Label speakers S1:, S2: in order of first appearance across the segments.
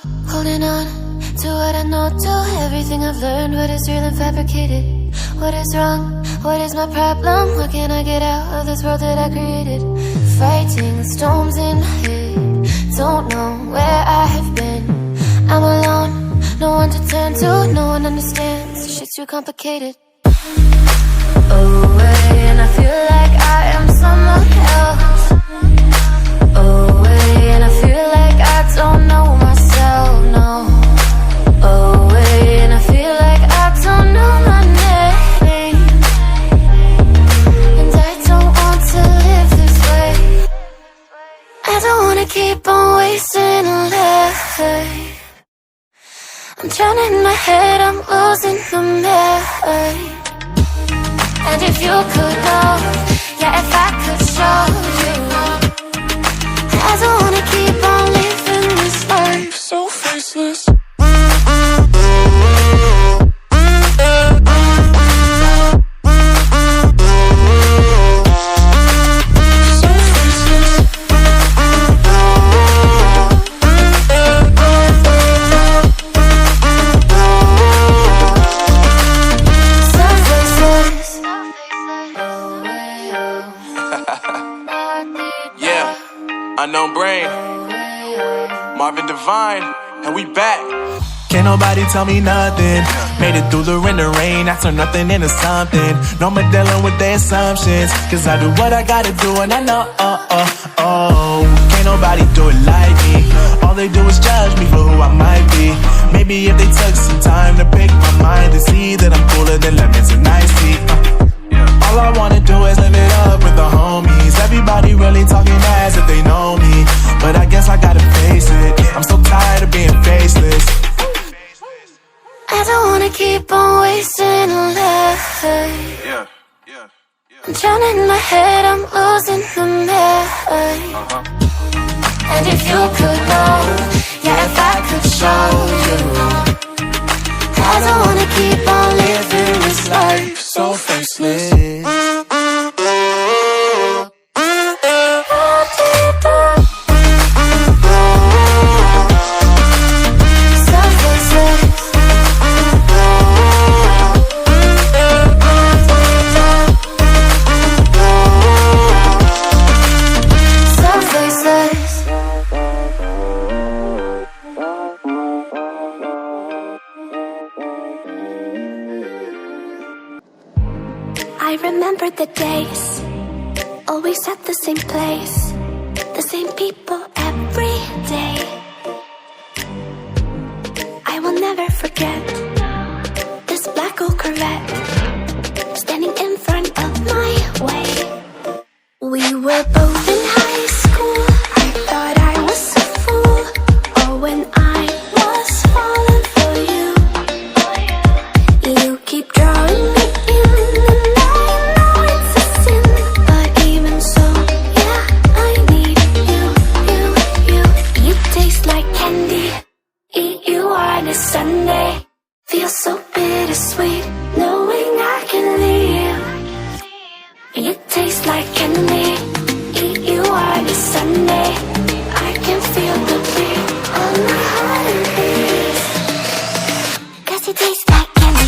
S1: Holding on to what I know, to everything I've learned. What is real and fabricated? What is wrong? What is my problem? How can I get out of this world that I created? Fighting the storms in my head. Don't know where I have been. I'm alone, no one to turn to. No one understands, this shit's too complicated. Away, and I feel like I am someone else. Away, and I feel like I don't know myself, no. Away, and I feel like I don't know my name. And I don't want to live this way. I don't wanna keep on wasting a life. I'm drowning in my head, I'm losing the mind. And if you could know, yeah, if I could show you, I don't wanna keep on living this life so faceless.
S2: Unknown Brain, Marvin Devine, and we back.
S3: Can't nobody tell me nothing. Made it through the rain and rain, I turn nothing into something. No more dealing with their assumptions, cause I do what I gotta do and I know, can't nobody do it like me. All they do is judge me for who I might be. Maybe if they took some time to pick my mind, they see that I'm cooler than lemons and iced tea. All I wanna do is live it up with the homies. Everybody really talking as if they know me, but I guess I gotta face it. I'm so tired of being faceless.
S1: I don't wanna keep on wasting a life. I'm drowning in my head, I'm losing the mind. And if you could know, yeah, if I could show you, I don't wanna keep on living this life so faceless.
S4: I remember the days, always at the same place, the same people every day. I will never forget this black old Corvette standing in front of my way. We were both in high school, I thought I was a fool. Oh, when I was falling for you, you keep drawing me in. Sunday feels so bittersweet, knowing I can leave. You taste like candy. Eat you on a Sunday. I can feel the beat on my heart and beats. 'Cause you taste like candy.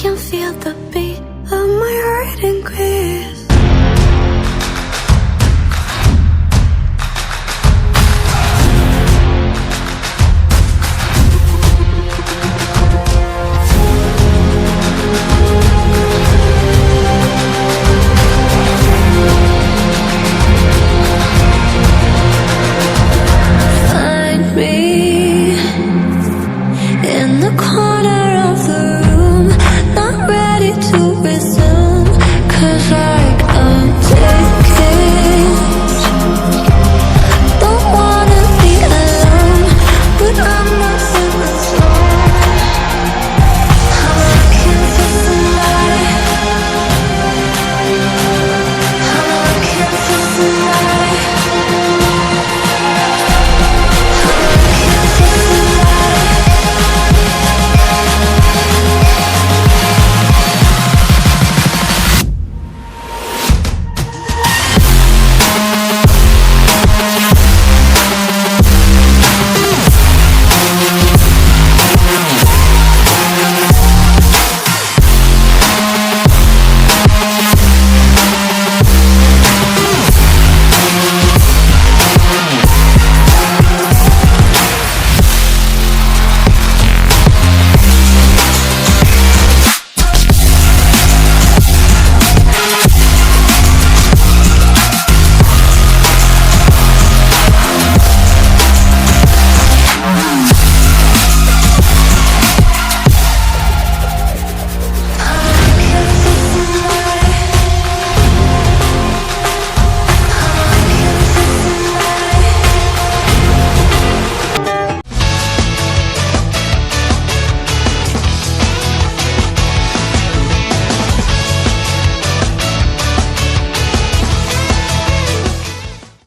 S4: can feel the beat of my heart increase.